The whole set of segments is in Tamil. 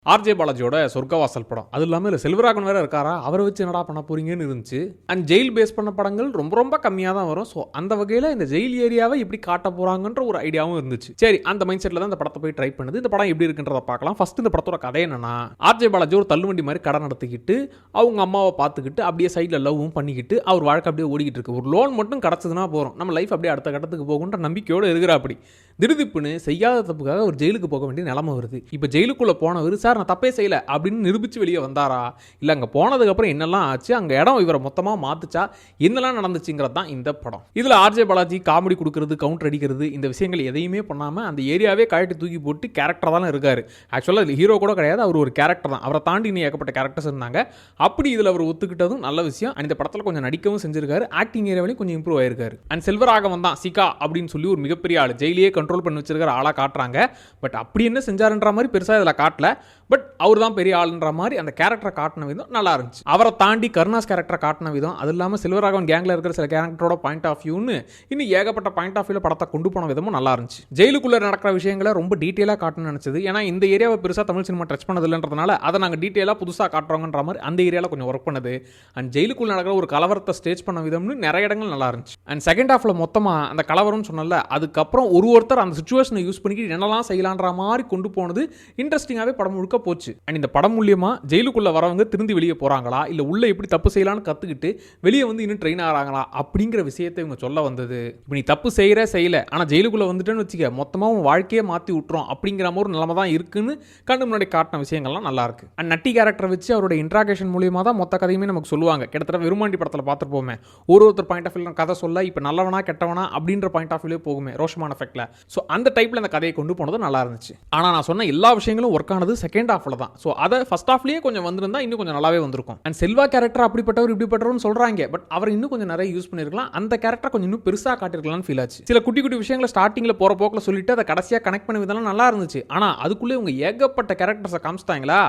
ஆர்ஜே பாலாஜியோட சொர்க்கவாசல் படம் அது இல்லாமல் இதில் செல்வராகவன் வேற இருக்காரா, அவரை வச்சு என்னடா பண்ண போறீங்கன்னு இருந்துச்சு. அண்ட் ஜெயில் பேஸ் பண்ண படங்கள் ரொம்ப ரொம்ப கம்மியாக தான் வரும். ஸோ அந்த வகையில் இந்த ஜெயில் ஏரியாவை எப்படி காட்ட போறாங்கன்ற ஒரு ஐடியாவும் இருந்துச்சு. சரி, அந்த மைண்ட் செட்டில் தான் இந்த படத்தை போய் ட்ரை பண்ணுது. இந்த படம் எப்படி இருக்குன்றதை பார்க்கலாம். ஃபர்ஸ்ட் இந்த படத்தோட கதை என்னன்னா, ஆர்ஜே பாலாஜி ஒரு தள்ளுவண்டி மாதிரி கடை நடத்திக்கிட்டு அவங்க அம்மாவை பார்த்துக்கிட்டு அப்படியே சைடில் லவ்வும் பண்ணிக்கிட்டு அவர் வாழ்க்கை அப்படியே ஓடிக்கிட்டு இருக்கு. ஒரு லோன் மட்டும் கிடச்சதுன்னா போகிறோம், நம்ம லைஃப் அப்படியே அடுத்த கட்டத்துக்கு போகுன்ற நம்பிக்கையோடு இருக்கிறா. அப்படி திடுதிப்புன்னு செய்யாத தப்புக்காக ஒரு ஜெயிலுக்கு போக வேண்டிய நிலைமை வருது. இப்போ ஜெயிலுக்குள்ளே போனவர் சார் நான் தப்பே செய்யலை அப்படின்னு நிரூபித்து வெளியே வந்தாரா, இல்லை அங்கே போனதுக்கப்புறம் என்னெல்லாம் ஆச்சு, அங்கே இடம் இவரை மொத்தமாக மாற்றுச்சா, என்னெல்லாம் நடந்துச்சுங்கிறது தான் இந்த படம். இதில் ஆர்ஜே பாலாஜி காமெடி கொடுக்கறது, கவுண்டர் அடிக்கிறது, இந்த விஷயங்கள் எதையுமே பண்ணாமல் அந்த ஏரியாவே கழட்டி தூக்கி போட்டு கேரக்டர் தானே இருக்காரு. ஆக்சுவலாக இதில் ஹீரோ கூட கிடையாது, அவர் ஒரு கேரக்டர் தான். அவரை தாண்டி இன்னும் ஏகப்பட்ட கேரக்டர்ஸ் இருந்தாங்க. அப்படி இதில் அவர் ஒத்துக்கிட்டதும் நல்ல விஷயம். அந்த படத்தில் கொஞ்சம் நடிக்கவும் செஞ்சிருக்காரு, ஆக்டிங் ஏரியாவிலையும் கொஞ்சம் இம்ப்ரூவ் ஆயிருக்காரு. அண்ட் செல்வராகவன் தான் சிகா அப்படின்னு சொல்லி ஒரு மிகப்பெரிய ஆள், ஜெயிலியே கண்ட்ரோல் பண்ணி வச்சிருக்கிற ஆளாக காட்டுறாங்க. பட் அப்படி என்ன செஞ்சாருன்ற மாதிரி பெருசாக இதில் காட்டல. பட் அவர் தான் பெரிய ஆளுன்ற மாதிரி அந்த கேரக்டரை காட்டின விதம் நல்லா இருந்துச்சு. அவரை தாண்டி கருணாஸ் கேரக்டரை காட்டின விதம், அது இல்லாமல் செல்வராகவன் கேங்கில் இருக்கிற சில கேரக்டரோட பாயிண்ட் ஆஃப் வியூன்னு இன்னும் ஏகப்பட்ட பாயிண்ட் ஆஃப் வியூவில் படத்தை கொண்டு போன விதமும் நல்லா இருந்துச்சு. ஜெயிலுக்குள்ளே நடக்கிற விஷயங்களை ரொம்ப டீட்டெயிலாக காட்டணும்னு நினச்சது. ஏன்னா இந்த ஏரியாவை பெருசாக தமிழ் சினிமா டச் பண்ணதில்லைன்றதுனால அதை நாங்கள் டீட்டெயிலாக புதுசாக காட்டுறோங்கன்ற மாதிரி அந்த ஏரியாவில் கொஞ்சம் ஒர்க் பண்ணுது. அண்ட் ஜெயிலுக்குள்ளே நடக்கிற ஒரு கலவரத்தை ஸ்டேஜ் பண்ண விதம்னு நிறைய இடங்கள் நல்லா இருந்துச்சு. அண்ட் செகண்ட் ஹாஃபில் மொத்தமாக அந்த கலவரம்னு சொன்னல, அதுக்கப்புறம் ஒருத்தர் அந்த சுச்சுவேஷனை யூஸ் பண்ணிக்கிட்டு என்னெல்லாம் செய்யலான்ற மாதிரி கொண்டு போனது இன்ட்ரெஸ்டிங்காகவே படம் முழுக்க போச்சு. அண்ட் இந்த படம் மூலியமா ஜெயிலுக்குள்ள வரவங்க திருந்தி வெளியே போறாங்களா, இல்ல உள்ள எப்படி தப்பு செய்யலாம்னு கத்துக்கிட்டு வெளியே வந்து இன்னும் ட்ரெயின் ஆகிறாங்களா அப்படிங்கிற விஷயத்தை இவங்க சொல்ல வந்தது. இப்போ நீ தப்பு செய்யல, ஆனா ஜெயிலுக்குள்ள வந்துட்டேன்னு வச்சுக்க மொத்தமா உன் வாழ்க்கையை மாற்றி விட்டுரும் அப்படிங்கிற ஒரு நிலைமை தான் இருக்குன்னு கண்ணு முன்னாடி காட்டின விஷயங்கள்லாம் நல்லா இருக்கு. அண்ட் நட்டி கேரக்டர் வச்சு அவரோட இன்ட்ராகேஷன் மூலியமா தான் மொத்த கதையுமே நமக்கு சொல்லுவாங்க. கிட்டத்தட்ட விருமாண்டி படத்தில் பார்த்துருப்போமே, ஒருத்தர் பாயிண்ட் ஆஃப் வியூ கதை சொல்ல இப்போ நல்லவனா கெட்டவனா அப்படின்ற பாயிண்ட் ஆஃப் வியூ போகுமே ரோஷமான எஃபெக்ட்ல. ஸோ அந்த டைப்ல அந்த கதையை கொண்டு போனது நல்லா இருந்துச்சு. ஆனால் நான் சொன்ன எல்லா விஷயங்களும் ஒர்க் ஆனது செகண்ட் ஹாஃப்ல தான். ஸோ அதை ஃபர்ஸ்ட் ஹாஃப்லேயே கொஞ்சம் வந்திருந்தா இன்னும் கொஞ்சம் நல்லாவே வந்திருக்கும். அண்ட் செல்வா கேரக்டர் அப்படிப்பட்டவர் இப்படிப்பட்டவர்னு சொல்றாங்க, பட் அவர் இன்னும் கொஞ்சம் நிறைய யூஸ் பண்ணிருக்கலாம். அந்த கேரக்டர் கொஞ்சம் இன்னும் பெருசாக காட்டிருக்கலாம்னு ஃபீல் ஆச்சு. சில குட்டி குட்டி விஷயங்களை ஸ்டார்டிங்ல போற போக்கில் சொல்லிட்டு அதை கடைசியாக கனெக்ட் பண்ண விதெல்லாம் நல்லா இருந்துச்சு. ஆனால் அதுக்குள்ளே இவங்க ஏகப்பட்ட கேரக்டர்ஸை காமிச்சிட்டாங்களா,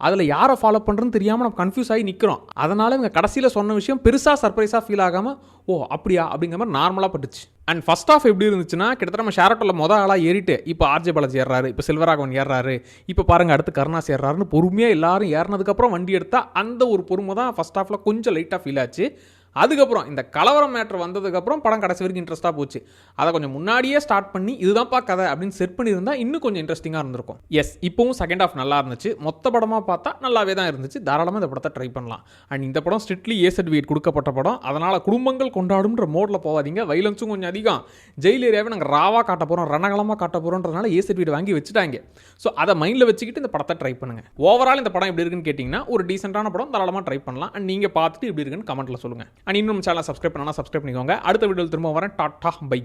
அதில் யாரை ஃபாலோ பண்ணுறதுன்னு தெரியாமல் நம்ம கன்ஃபியூஸ் ஆகி நிற்கிறோம். அதனால இவங்க கடைசியில் சொன்ன விஷயம் பெருசாக சர்ப்ரைஸாக ஃபீல் ஆகாமல் ஓ அப்படியா அப்படிங்கிற மாதிரி நார்மலாக பட்டுச்சு. அண்ட் ஃபர்ஸ்ட் ஆஃப் எப்படி இருந்துச்சுன்னா, கிட்டத்தட்ட நம்ம ஷேரட்டோல மொதல் ஆளாக ஏறிட்டு இப்போ ஆர்ஜே பாலாஜி ஏறாரு, இப்போ செல்வராகவன் ஏறாரு, இப்போ பாருங்க அடுத்து கருணாஸ் ஏறாருன்னு பொறுமையாக எல்லாரும் ஏறினதுக்கப்புறம் வண்டி எடுத்தால் அந்த ஒரு பொறுமை தான் ஃபர்ஸ்ட் ஆஃப்ல கொஞ்சம் லைட்டாக ஃபீல் ஆச்சு. அதுக்கப்புறம் இந்த கலவரம் மேட்ரு வந்ததுக்கப்புறம் படம் கடைசி வரைக்கும் இன்ட்ரெஸ்ட்டாக போச்சு. அதை கொஞ்சம் முன்னாடியே ஸ்டார்ட் பண்ணி இதுதான்ப்பா கதை அப்படின்னு செட் பண்ணியிருந்தா இன்னும் கொஞ்சம் இன்ட்ரெஸ்டிங்காக இருந்திருக்கும். எஸ், இப்போவும் செகண்ட் ஆஃப் நல்லா இருந்துச்சு. மொத்த படமாக பார்த்தா நல்லாவே தான் இருந்துச்சு. தாராளமாக இந்த படத்தை ட்ரை பண்ணலாம். அண்ட் இந்த படம் ஸ்ட்ரிக்ட்லி ஏ சர்டிஃபிகேட் கொடுக்கப்பட்ட படம். அதனால் குடும்பங்கள் கொண்டாடும்ன்ற மோடில் போகாதீங்க. வைலன்ஸும் கொஞ்சம் அதிகம். ஜெயில் ஏரியாவே நாங்கள் ராவாக காட்ட போகிறோம், ரணகலமாக காட்ட போகிறோன்றதுனால ஏ சர்டிஃபிகேட் வாங்கி வச்சுட்டாங்க. ஸோ அதை மைண்டில் வச்சுக்கிட்டு இந்த படத்தை ட்ரை பண்ணுங்கள். ஓவரால் இந்த படம் எப்படி இருக்குன்னு கேட்டிங்கன்னா ஒரு டீசென்ட்டான படம், தாராளமாக ட்ரை பண்ணலாம். அண்ட் நீங்கள் பார்த்துட்டு எப்படி இருக்குன்னு கமெண்ட்டில் சொல்லுங்கள். அண்ட் இன்னும் சேனலை சப்ஸ்கிரைப் பண்ணா சப்ஸ்கிரைப் பண்ணிக்கோங்க. அடுத்த வீடியோவில் திரும்ப வரேன். Tata by.